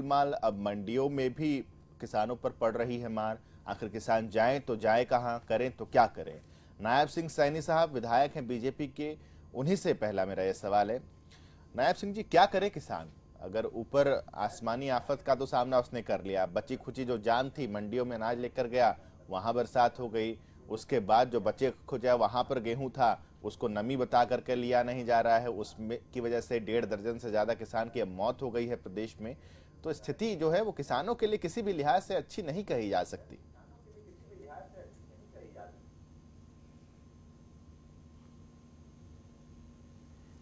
गोलमाल अब मंडियों में भी किसानों पर पड़ रही है मार। आखिर किसान जाएं तो जाए कहां, करें तो क्या करें। नायब सिंह सैनी साहब विधायक हैं बीजेपी के, उन्हीं से पहला मेरा यह सवाल है। नायब सिंह जी, क्या करे किसान? अगर ऊपर आसमानी आफत का तो सामना उसने कर लिया, बची खुची जो जान थी मंडियों में अनाज लेकर गया, वहां बरसात हो गई, उसके बाद जो बचे खुचा वहां पर गेहूं था उसको नमी बता करके लिया नहीं जा रहा है, उसमें की वजह से 1.5 दर्जन से ज्यादा किसान की अब मौत हो गई है प्रदेश में। तो स्थिति जो है वो किसानों के लिए किसी भी लिहाज से अच्छी नहीं कही जा सकती।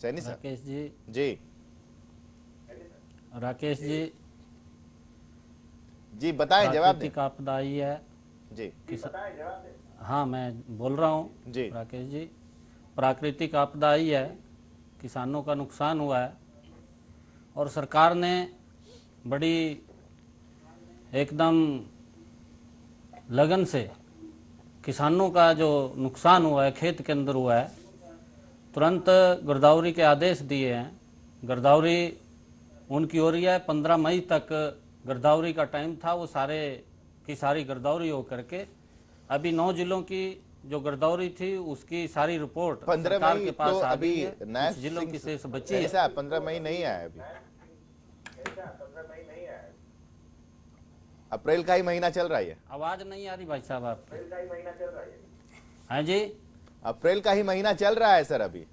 सैनी साहब। राकेश जी जी राकेश जी जी बताएं, जवाब दें। प्राकृतिक आपदा आई है जी हाँ, मैं बोल रहा हूँ जी राकेश जी। प्राकृतिक आपदा आई है, किसानों का नुकसान हुआ है और सरकार ने बड़ी एकदम लगन से किसानों का जो नुकसान हुआ है खेत के अंदर हुआ है, तुरंत गिरदावरी के आदेश दिए हैं। गिरदावरी उनकी हो रही है, 15 मई तक गिरदावरी का टाइम था। वो सारे की सारी गिरदावरी हो करके अभी 9 जिलों की जो गिरदावरी थी उसकी सारी रिपोर्ट 15 सरकार मई के पास तो आ अभी गई है। नायब कुछ जिलों की शेष बची सिंह है। साहब 15 मई नहीं आया अभी, अप्रैल का ही महीना चल रहा है। आवाज नहीं आ रही भाई साहब आपकी। हाँ जी, अप्रैल का ही महीना चल रहा है सर अभी।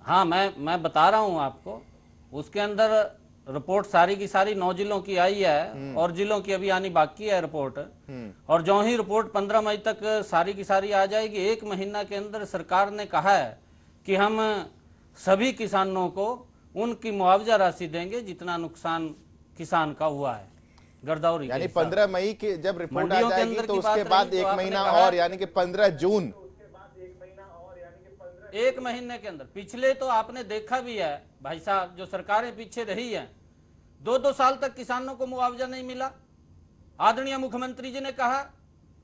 हाँ मैं बता रहा हूँ आपको। उसके अंदर रिपोर्ट सारी की सारी 9 जिलों की आई है और जिलों की अभी आनी बाकी है रिपोर्ट। और जो ही रिपोर्ट 15 मई तक सारी की सारी आ जाएगी, 1 महीना के अंदर सरकार ने कहा है कि हम सभी किसानों को उनकी मुआवजा राशि देंगे जितना नुकसान किसान का हुआ है गिरदावरी। यानी 15 मई की जब रिपोर्ट आ जाएगी तो उसके बाद 1 महीना और, यानी कि 15 जून, 1 महीने के अंदर। पिछले तो आपने देखा भी है भाई साहब, जो सरकारें पीछे रही हैं 2-2 साल तक किसानों को मुआवजा नहीं मिला। आदरणीय मुख्यमंत्री जी ने कहा,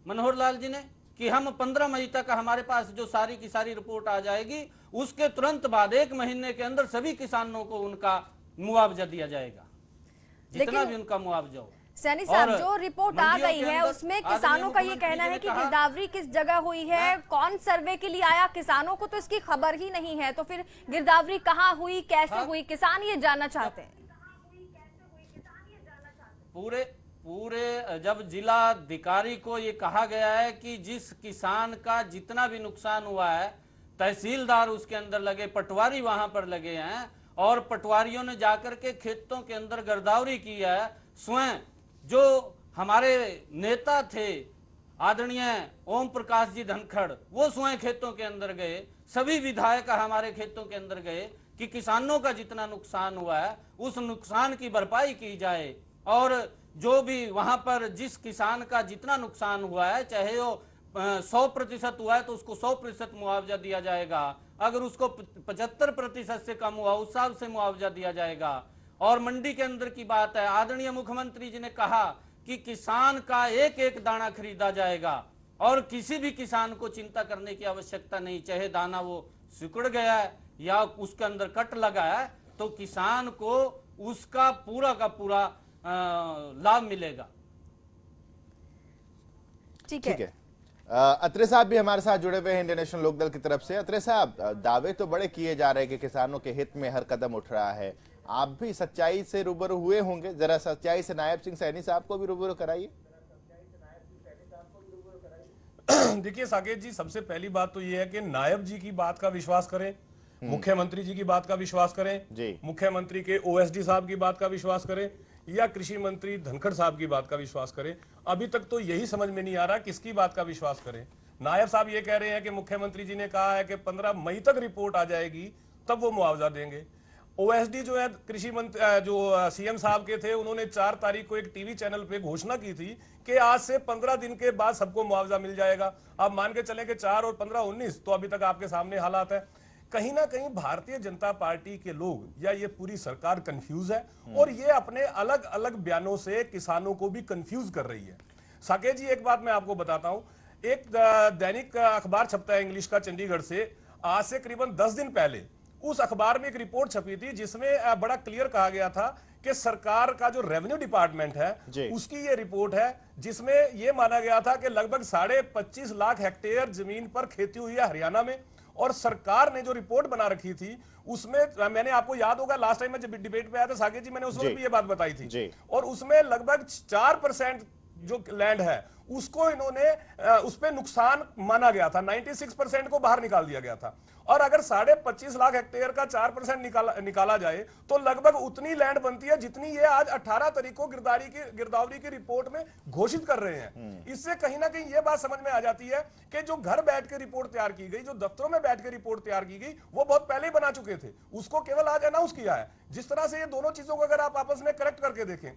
मनोहर लाल जी ने, कि हम 15 मई तक हमारे पास जो सारी की सारी रिपोर्ट आ जाएगी, उसके तुरंत बाद 1 महीने के अंदर सभी किसानों को उनका मुआवजा दिया जाएगा, जितना भी उनका मुआवजा हो। सैनी साहब, जो रिपोर्ट आ गई है उसमें किसानों का ये कहना है कि गिरदावरी किस जगह हुई है, कौन सर्वे के लिए आया, किसानों को तो इसकी खबर ही नहीं है। तो फिर गिरदावरी कहाँ हुई, कैसे हुई, किसान ये जानना चाहते हैं। पूरे जब जिलाधिकारी को ये कहा गया है कि जिस किसान का जितना भी नुकसान हुआ है, तहसीलदार उसके अंदर लगे, पटवारी वहां पर लगे हैं और पटवारियों ने जाकर के खेतों के अंदर गिरदावरी की है। स्वयं जो हमारे नेता थे आदरणीय ओम प्रकाश जी धनखड़, वो स्वयं खेतों के अंदर गए, सभी विधायक हमारे खेतों के अंदर गए कि किसानों का जितना नुकसान हुआ है उस नुकसान की भरपाई की जाए। और जो भी वहां पर जिस किसान का जितना नुकसान हुआ है, चाहे वो 100% हुआ है तो उसको 100% मुआवजा दिया जाएगा। अगर उसको 75% से कम हुआ उस हिसाब से मुआवजा दिया जाएगा। और मंडी के अंदर की बात है, आदरणीय मुख्यमंत्री जी ने कहा कि किसान का एक एक दाना खरीदा जाएगा और किसी भी किसान को चिंता करने की आवश्यकता नहीं, चाहे दाना वो सिकुड़ गया है या उसके अंदर कट लगा है, तो किसान को उसका पूरा का पूरा लाभ मिलेगा। ठीक है। अत्रे साहब भी हमारे साथ जुड़े हुए हैं इंडियन नेशनल लोकदल की तरफ से। अत्रे साहब, दावे तो बड़े किए जा रहे हैं कि किसानों के हित में हर कदम उठ रहा है, आप भी सच्चाई से रूबरू हुए होंगे, जरा सच्चाई से नायब सिंह सैनी साहब को भी रूबरू कराइए। देखिए साकेत जी, सबसे पहली बात तो यह है कि नायब जी की बात का विश्वास करें, मुख्यमंत्री जी की बात का विश्वास करें, मुख्यमंत्री के ओएसडी साहब की बात का विश्वास करें या कृषि मंत्री धनखड़ साहब की बात का विश्वास करें। अभी तक तो यही समझ में नहीं आ रहा किसकी बात का विश्वास करें। नायब साहब ये कह रहे हैं कि मुख्यमंत्री जी ने कहा है कि 15 मई तक रिपोर्ट आ जाएगी तब वो मुआवजा देंगे। ओएसडी जो है कृषि मंत्री जो सीएम साहब के थे, उन्होंने 4 तारीख को एक टीवी चैनल पे घोषणा की थी कि आज से 15 दिन के बाद सबको मुआवजा मिल जाएगा। आप मान के चलें कि 4 और 15 19, तो अभी तक आपके सामने हालात है। कहीं ना कहीं भारतीय जनता पार्टी के लोग या ये पूरी सरकार कंफ्यूज है और ये अपने अलग अलग बयानों से किसानों को भी कंफ्यूज कर रही है। साकेत जी, एक बात मैं आपको बताता हूं, एक दैनिक अखबार छपता है इंग्लिश का चंडीगढ़ से, आज से करीबन 10 दिन पहले उस अखबार में एक रिपोर्ट छपी थी जिसमें बड़ा क्लियर कहा गया था कि सरकार का जो रेवेन्यू डिपार्टमेंट है उसकी ये रिपोर्ट है जिसमें यह माना गया था कि लगभग 25.5 लाख हेक्टेयर जमीन पर खेती हुई है हरियाणा में। और सरकार ने जो रिपोर्ट बना रखी थी उसमें, मैंने, आपको याद होगा लास्ट टाइम में जब डिबेट पे आया था साकेत जी, मैंने उस वक्त भी ये बात बताई थी, और उसमें लगभग 4% जो लैंड है उसको इन्होंने उस पे नुकसान माना गया था, 96% को बाहर निकाल दिया गया था। और अगर 25.5 लाख हेक्टेयर का 4% निकाला जाए तो लगभग उतनी लैंड बनती है जितनी ये आज 18 तारीख को गिरदावरी की रिपोर्ट में घोषित कर रहे हैं। इससे कहीं ना कहीं ये बात समझ में आ जाती है कि जो घर बैठ के रिपोर्ट तैयार की गई, जो दफ्तरों में बैठ के रिपोर्ट तैयार की गई, वो बहुत पहले ही बना चुके थे, उसको केवल आज अनाउंस किया है। जिस तरह से ये दोनों चीजों को अगर आप आपस में करेक्ट करके देखें,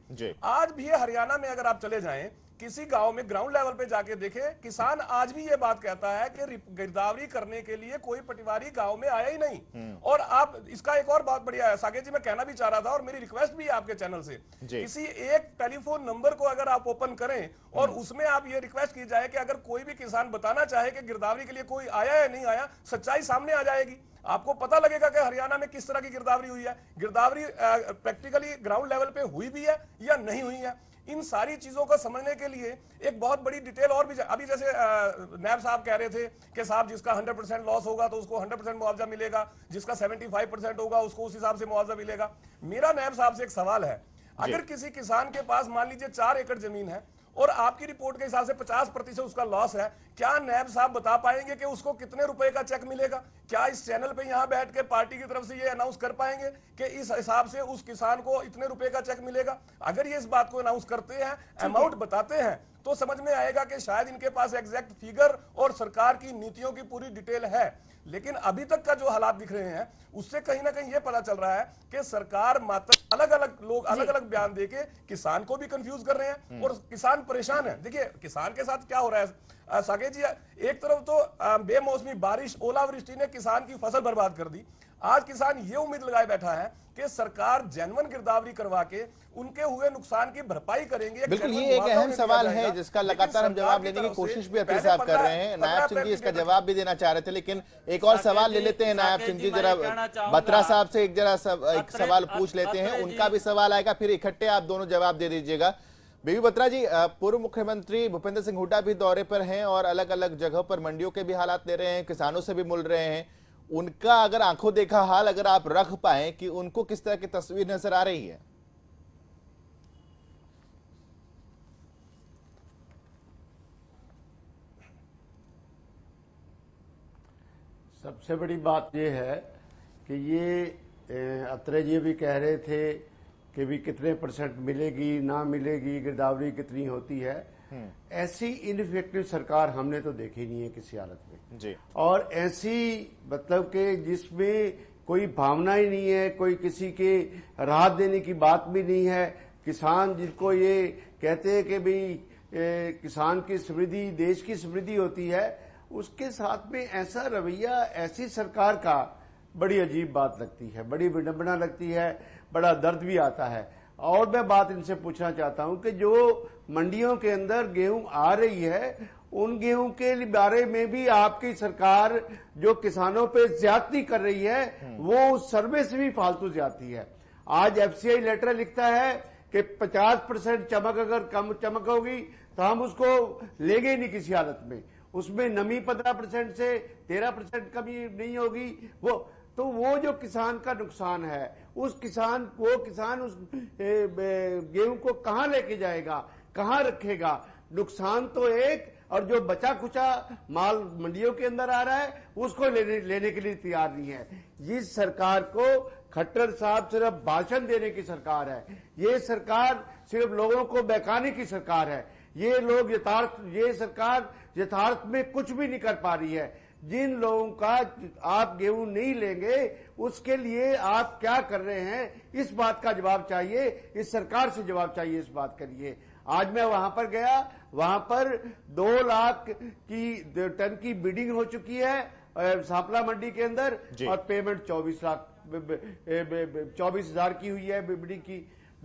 आज भी हरियाणा में अगर आप चले जाएं किसी गांव में ग्राउंड लेवल पे जाके देखें, किसान आज भी ये बात कहता है कि गिरदावरी करने के लिए कोई पटवारी गांव में आया ही नहीं। और आप इसका एक और बात बढ़िया है साकेत जी, मैं कहना भी चाह रहा था और मेरी रिक्वेस्ट भी है आपके चैनल से, किसी एक टेलीफोन नंबर को अगर आप ओपन करें और उसमें आप ये रिक्वेस्ट की जाए कि अगर कोई भी किसान बताना चाहे कि गिरदावरी के लिए कोई आया या नहीं आया, सच्चाई सामने आ जाएगी। आपको पता लगेगा कि हरियाणा में किस तरह की गिरदावरी हुई है, गिरदावरी प्रैक्टिकली ग्राउंड लेवल पे हुई भी है या नहीं हुई है। इन सारी चीजों को समझने के लिए एक बहुत बड़ी डिटेल और भी, अभी जैसे नायब साहब कह रहे थे कि साहब जिसका 100% लॉस होगा तो उसको 100% मुआवजा मिलेगा, जिसका 75% होगा उसको उस हिसाब से मुआवजा मिलेगा। मेरा नायब साहब से एक सवाल है, अगर किसी किसान के पास मान लीजिए 4 एकड़ जमीन है और आपकी रिपोर्ट के हिसाब से 50% उसका लॉस है, क्या नायब साहब बता पाएंगे कि उसको कितने रुपए का चेक मिलेगा? क्या इस चैनल पे यहां बैठ के पार्टी की तरफ से ये अनाउंस कर पाएंगे कि इस हिसाब से उस किसान को इतने रुपए का चेक मिलेगा? अगर ये इस बात को अनाउंस करते हैं, अमाउंट बताते हैं, तो समझ में आएगा कि शायद इनके पास एग्जैक्ट फिगर और सरकार की नीतियों की पूरी डिटेल है। लेकिन अभी तक का जो हालात दिख रहे हैं उससे कहीं ना कहीं ये पता चल रहा है कि सरकार मात्र अलग अलग लोग अलग अलग बयान देके किसान को भी कंफ्यूज कर रहे हैं और किसान परेशान है। देखिए किसान के साथ क्या हो रहा है साकेत जी, एक तरफ तो बेमौसमी बारिश ओलावृष्टि ने किसान की फसल बर्बाद कर दी। आज किसान ये उम्मीद लगाए बैठा है कि सरकार जेन्युइन गिरदावरी करवा के उनके हुए नुकसान की भरपाई करेंगे। बिल्कुल, ये एक अहम सवाल है जिसका लगातार हम जवाब लेने की कोशिश भी अतीक साहब कर रहे हैं। नायब सिंह जी इसका जवाब भी देना चाह रहे थे, लेकिन एक और सवाल ले लेते हैं नायब सिंह जी, जरा बत्रा साहब से एक सवाल पूछ लेते हैं, उनका भी सवाल आएगा, फिर इकट्ठे आप दोनों जवाब दे दीजिएगा। बीबी बत्रा जी, पूर्व मुख्यमंत्री भूपेंद्र सिंह हुड्डा भी दौरे पर हैं और अलग अलग जगहों पर मंडियों के भी हालात ले रहे हैं, किसानों से भी मिल रहे हैं। उनका अगर आंखों देखा हाल अगर आप रख पाए कि उनको किस तरह की तस्वीर नजर आ रही है? सबसे बड़ी बात यह है कि ये अत्रे जी भी कह रहे थे कि भी कितने % मिलेगी ना मिलेगी, गिरदावरी कितनी होती है। ऐसी इनफेक्टिव सरकार हमने तो देखी नहीं है किसी हालत में जी। और ऐसी मतलब कि जिसमें कोई भावना ही नहीं है, कोई किसी के राहत देने की बात भी नहीं है। किसान जिनको ये कहते हैं कि भाई किसान की समृद्धि देश की समृद्धि होती है, उसके साथ में ऐसा रवैया ऐसी सरकार का बड़ी अजीब बात लगती है, बड़ी विडंबना लगती है, बड़ा दर्द भी आता है। और मैं बात इनसे पूछना चाहता हूं कि जो मंडियों के अंदर गेहूं आ रही है, उन गेहूं के बारे में भी आपकी सरकार जो किसानों पे ज्यादती कर रही है वो उस सर्वे से भी फालतू ज्यादती है। आज FCI लेटर लिखता है कि 50% चमक अगर कम चमक होगी तो हम उसको लेंगे नहीं किसी हालत में। उसमें नमी 15% से 13% कमी नहीं होगी। वो जो किसान का नुकसान है, वो किसान उस गेहूं को कहां लेके जाएगा, कहां रखेगा? नुकसान तो एक, और जो बचा खुचा माल मंडियों के अंदर आ रहा है उसको लेने के लिए तैयार नहीं है। जिस सरकार को खट्टर साहब सिर्फ भाषण देने की सरकार है, ये सरकार सिर्फ लोगों को बहकाने की सरकार है। ये सरकार यथार्थ में कुछ भी नहीं कर पा रही है। जिन लोगों का आप गेहूं नहीं लेंगे उसके लिए आप क्या कर रहे हैं, इस बात का जवाब चाहिए, इस सरकार से जवाब चाहिए, इस बात करिए। आज मैं वहां पर गया, वहां पर 2 लाख की टन की बिडिंग हो चुकी है सांपला मंडी के अंदर और पेमेंट 24,000 की हुई है बिडिंग की।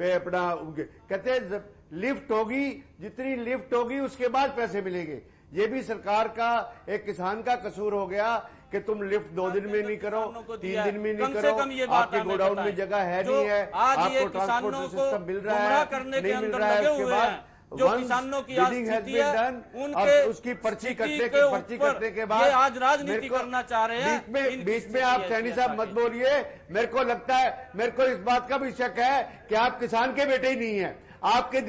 अपना कहते हैं लिफ्ट होगी, जितनी लिफ्ट होगी उसके बाद पैसे मिलेंगे। ये भी सरकार का एक किसान का कसूर हो गया कि तुम लिफ्ट 2 दिन में नहीं करो, 3 दिन में नहीं कम से करो, कम ये बात आपके गोडाउन में जगह है नहीं है, आपको ट्रांसपोर्ट सिस्टम मिल रहा है नहीं मिल रहा है, उसके बाद जो किसानों की स्थिति है उनके उसकी पर्ची कटने के बाद आज राजनीति करना चाह रहे हैं। बीच में आप सैनी साहब मत बोलिए। मेरे को लगता है, मेरे को इस बात का भी शक है कि आप किसान के बेटे ही नहीं है। आपके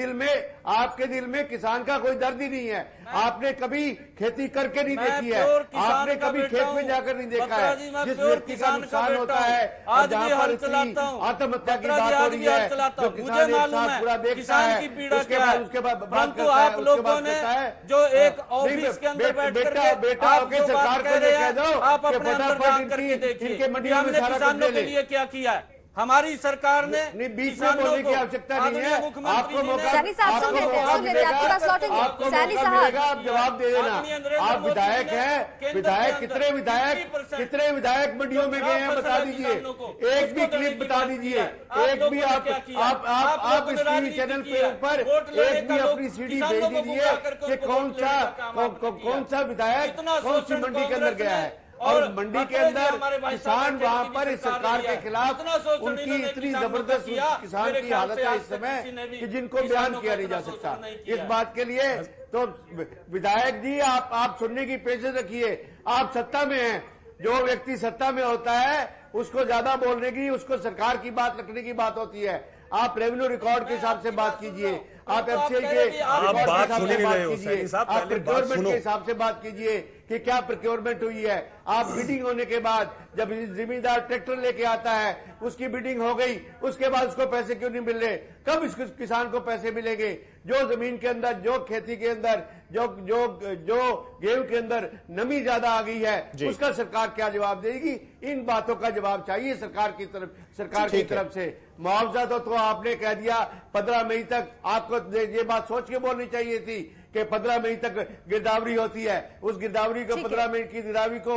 दिल में किसान का कोई दर्द ही नहीं है। आपने कभी खेती करके नहीं देखी है, आपने कभी खेत में जाकर नहीं देखा है। जिस व्यक्ति का नुकसान होता है, आज जहाँ भी पर हल चलाता हूँ, आत्महत्या की बात हो रही है, जो किसान एक साथ पूरा देखता है, उसके बाद बात करता है, उसके बाद कहता है जो एक ऑफिस के अंदर बेटा आके सरकार को ये कह दो कि फटाफट इनके मंडियों में सारा कुछ ले ले। क्या किया है हमारी सरकार ने? बीच में बोलने की आवश्यकता नहीं है। आपको मौका, सैनी साहब सुन लेते हैं, आपके पास लौटेंगे। सैनी साहब आप जवाब दे देना। आप विधायक हैं, विधायक कितने विधायक मंडियों में गए हैं बता दीजिए, एक भी क्लिप बता दीजिए, एक भी आप इस टीवी चैनल के ऊपर एक भी अपनी सीडी भेज दीजिए कि कौन सा विधायक कौन सी मंडी के अंदर गया है और मंडी के अंदर किसान वहां पर इस सरकार के खिलाफ उनकी इतनी जबरदस्त किसान की हालत है इस समय कि जिनको बयान किया नहीं जा सकता। इस बात के लिए तो विधायक जी आप सुनने की पेशेंस रखिए। आप सत्ता में हैं, जो व्यक्ति सत्ता में होता है उसको ज्यादा बोलने की, उसको सरकार की बात रखने की बात होती है। आप रेवेन्यू रिकॉर्ड के हिसाब से बात कीजिए, आप एफसीआई के रिकॉर्ड के हिसाब से बात कीजिए, आप प्रोक्योरमेंट के हिसाब से बात कीजिए कि क्या प्रोक्योरमेंट हुई है। आप बिडिंग होने के बाद जब जिम्मेदार ट्रैक्टर लेके आता है, उसकी बिडिंग हो गई, उसके बाद उसको पैसे क्यों नहीं मिल रहे? कब इस किसान को पैसे मिलेंगे? जो जमीन के अंदर, जो खेती के अंदर, जो गेहूं के अंदर नमी ज्यादा आ गई है, उसका सरकार क्या जवाब देगी? इन बातों का जवाब चाहिए सरकार की तरफ से। मुआवजा तो आपने कह दिया 15 मई तक। आपको ये बात सोच के बोलनी चाहिए थी कि 15 मई तक गिरदावरी होती है। उस गिरदावरी को 15 मई की गिरदावरी को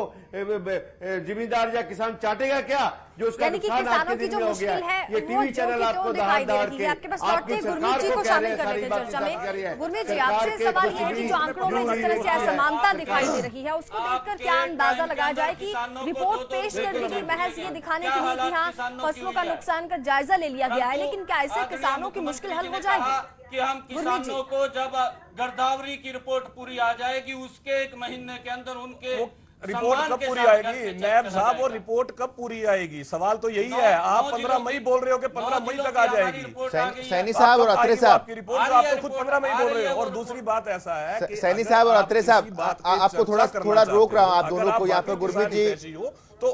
जिम्मेदार या किसान चाटेगा क्या? जो उसका नुकसान आपके दिन में हो गया है। ये टीवी चैनल आपको दहाड़ के आपकी सरकार को कह रहे हैं सारी बात कर रही है। गुरमीत जी, आपसे सवाल ये है कि जो आंकड़ों में जिस तरह से असमानता दिखाई दे रही है, उसको देखकर क्या अंदाजा लगाया जाए कि रिपोर्ट पेश कर दी गई महज ये दिखाने के लिए कि हाँ फसलों का नुकसान का जायजा ले लिया गया है, लेकिन क्या ऐसे किसानों की मुश्किल हल हो जाएगी? कि हम किसानों को जब गिरदावरी की रिपोर्ट पूरी आ जाएगी उसके 1 महीने के अंदर उनके रिपोर्ट कब पूरी आएगी नायब साहब? और रिपोर्ट कब पूरी आएगी? सवाल तो यही है। आप 15 मई बोल रहे हो कि 15 मई तक आ जाएगी। सैनी साहब और अत्रे साहब की रिपोर्ट, आप तो खुद 15 मई बोल रहे हो। और दूसरी बात ऐसा है, सैनी साहब और अत्रे साहब, आपको थोड़ा रोक रहा हूं आप दोनों को यहाँ पर। गुरमीत जी,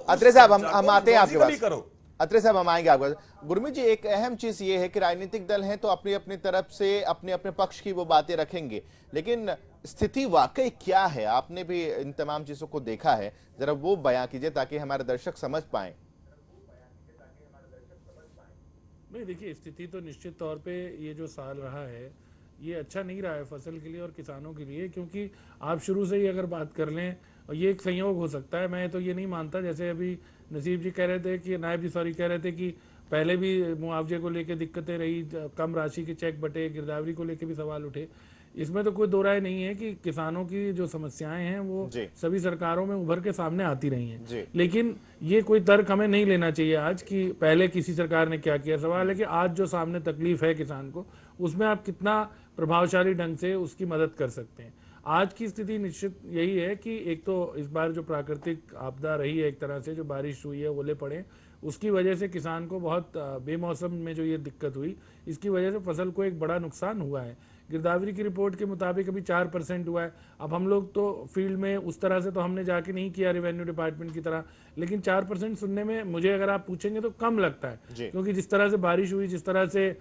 अत्रे साहब हम आते हैं आपके पास। अत्रे साहब हम आएंगे आपके पास। गुरमीत जी, एक अहम चीज ये है कि राजनीतिक दल हैं तो अपनी अपनी तरफ से अपने पक्ष की वो बातें रखेंगे, लेकिन स्थिति वाकई क्या है? आपने भी इन तमाम चीजों को देखा है, जरा वो बयां कीजिए ताकि हमारे दर्शक समझ पाए। नहीं, देखिए, स्थिति तो निश्चित तौर पे ये जो साल रहा है ये अच्छा नहीं रहा है फसल के लिए और किसानों के लिए, क्योंकि आप शुरू से ही अगर बात कर लें, ये एक संयोग हो सकता है। मैं तो ये नहीं मानता, जैसे अभी नसीब जी कह रहे थे कि नायब जी सॉरी कह रहे थे कि पहले भी मुआवजे को लेके दिक्कतें रही, कम राशि के चेक बटे, गिरदावरी को लेके भी सवाल उठे। इसमें तो कोई दो राय नहीं है कि किसानों की जो समस्याएं हैं वो सभी सरकारों में उभर के सामने आती रही हैं, लेकिन ये कोई तर्क हमें नहीं लेना चाहिए आज कि पहले किसी सरकार ने क्या किया। सवाल है कि आज जो सामने तकलीफ है किसान को, उसमें आप कितना प्रभावशाली ढंग से उसकी मदद कर सकते हैं। आज की स्थिति निश्चित यही है कि एक तो इस बार जो प्राकृतिक आपदा रही है, एक तरह से जो बारिश हुई है, ओले पड़े, उसकी वजह से किसान को बहुत बेमौसम में जो ये दिक्कत हुई, इसकी वजह से फसल को एक बड़ा नुकसान हुआ है। गिरदावरी की रिपोर्ट के मुताबिक अभी 4% हुआ है। अब हम लोग तो फील्ड में उस तरह से तो हमने जाके नहीं किया रेवेन्यू डिपार्टमेंट की तरह, लेकिन 4% सुनने में मुझे अगर आप पूछेंगे तो कम लगता है, क्योंकि जिस तरह से बारिश हुई, जिस तरह से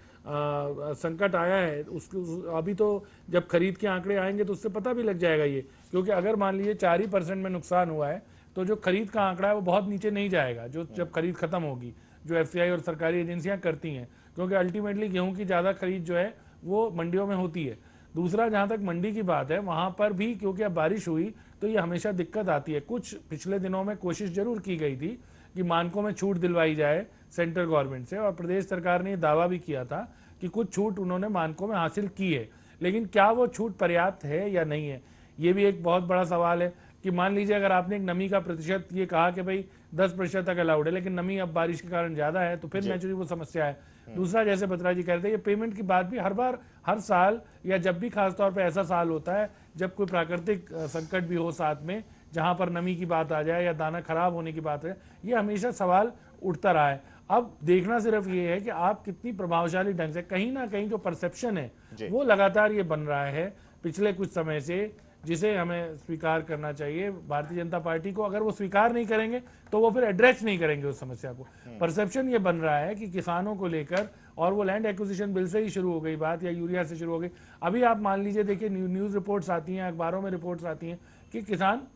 संकट आया है, उसको अभी तो जब खरीद के आंकड़े आएंगे तो उससे पता भी लग जाएगा ये, क्योंकि अगर मान लीजिए 4% में नुकसान हुआ है तो जो खरीद का आंकड़ा है वो बहुत नीचे नहीं जाएगा, जो जब खरीद खत्म होगी, जो एफसीआई और सरकारी एजेंसियां करती हैं, क्योंकि अल्टीमेटली गेहूं की ज़्यादा खरीद जो है वो मंडियों में होती है। दूसरा, जहां तक मंडी की बात है, वहां पर भी क्योंकि अब बारिश हुई तो ये हमेशा दिक्कत आती है। कुछ पिछले दिनों में कोशिश जरूर की गई थी कि मानकों में छूट दिलवाई जाए सेंट्रल गवर्नमेंट से, और प्रदेश सरकार ने दावा भी किया था कि कुछ छूट उन्होंने मानकों में हासिल की है, लेकिन क्या वो छूट पर्याप्त है या नहीं है, ये भी एक बहुत बड़ा सवाल है। कि मान लीजिए अगर आपने एक नमी का प्रतिशत ये कहा कि भाई 10% तक अलाउड है, लेकिन नमी अब बारिश के कारण ज्यादा है, तो फिर नेचुरली वो समस्या है। दूसरा, जैसे बत्रा जी कह रहे थे, ये पेमेंट की बात भी हर बार, हर साल, या जब भी खासतौर पे ऐसा साल होता है जब कोई प्राकृतिक संकट भी हो साथ में, जहां पर नमी की बात आ जाए या दाना खराब होने की बात है, ये हमेशा सवाल उठता रहा है। अब देखना सिर्फ ये है कि आप कितनी प्रभावशाली ढंग से, कहीं ना कहीं जो परसेप्शन है वो लगातार ये बन रहा है पिछले कुछ समय से, जिसे हमें स्वीकार करना चाहिए भारतीय जनता पार्टी को। अगर वो स्वीकार नहीं करेंगे तो वो फिर एड्रेस नहीं करेंगे उस समस्या को। परसेप्शन ये बन रहा है कि किसानों को लेकर, और वो लैंड एक्विजिशन बिल से ही शुरू हो गई बात, या यूरिया से शुरू हो गई। अभी आप मान लीजिए, देखिए न्यूज रिपोर्ट्स आती हैं, अखबारों में रिपोर्ट्स आती हैं कि किसान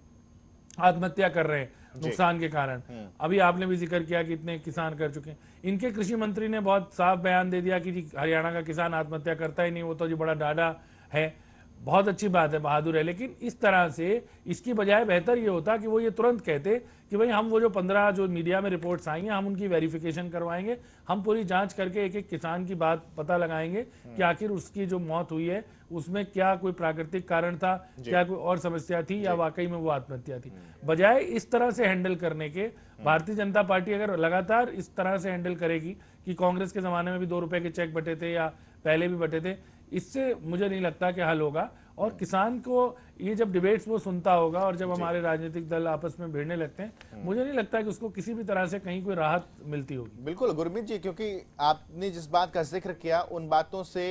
आत्महत्या कर रहे हैं नुकसान के कारण। अभी आपने भी जिक्र किया कि इतने किसान कर चुके हैं। इनके कृषि मंत्री ने बहुत साफ बयान दे दिया कि जी हरियाणा का किसान आत्महत्या करता ही नहीं, वो तो जी बड़ा डाढ़ा है। बहुत अच्छी बात है, बहादुर है, लेकिन इस तरह से इसकी बजाय बेहतर ये होता कि वो ये तुरंत कहते कि भाई हम वो जो 15 जो मीडिया में रिपोर्ट्स आई हैं, हम उनकी वेरिफिकेशन करवाएंगे, हम पूरी जांच करके एक एक किसान की बात पता लगाएंगे कि आखिर उसकी जो मौत हुई है उसमें क्या कोई प्राकृतिक कारण था, क्या कोई और समस्या थी, या वाकई में वो आत्महत्या थी। बजाय इस तरह से हैंडल करने के, भारतीय जनता पार्टी अगर लगातार इस तरह से हैंडल करेगी कि कांग्रेस के जमाने में भी 2 रुपए के चेक बटे थे या पहले भी बटे थे, इससे मुझे नहीं लगता कि हल होगा। और किसान को ये जब डिबेट्स वो सुनता होगा और जब हमारे राजनीतिक दल आपस में भिड़ने लगते हैं, मुझे नहीं लगता कि उसको किसी भी तरह से कहीं कोई राहत मिलती होगी। बिल्कुल गुरमीत जी, क्योंकि आपने जिस बात का जिक्र किया उन बातों से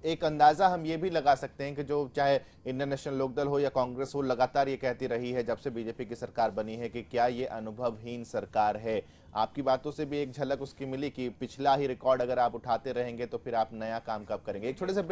एक अंदाजा हम ये भी लगा सकते हैं कि जो चाहे इंडियन नेशनल लोकदल हो या कांग्रेस हो, लगातार ये कहती रही है जब से बीजेपी की सरकार बनी है कि क्या ये अनुभवहीन सरकार है। आपकी बातों से भी एक झलक उसकी मिली कि पिछला ही रिकॉर्ड अगर आप उठाते रहेंगे तो फिर आप नया काम कब करेंगे। एक छोटे से ब्रेक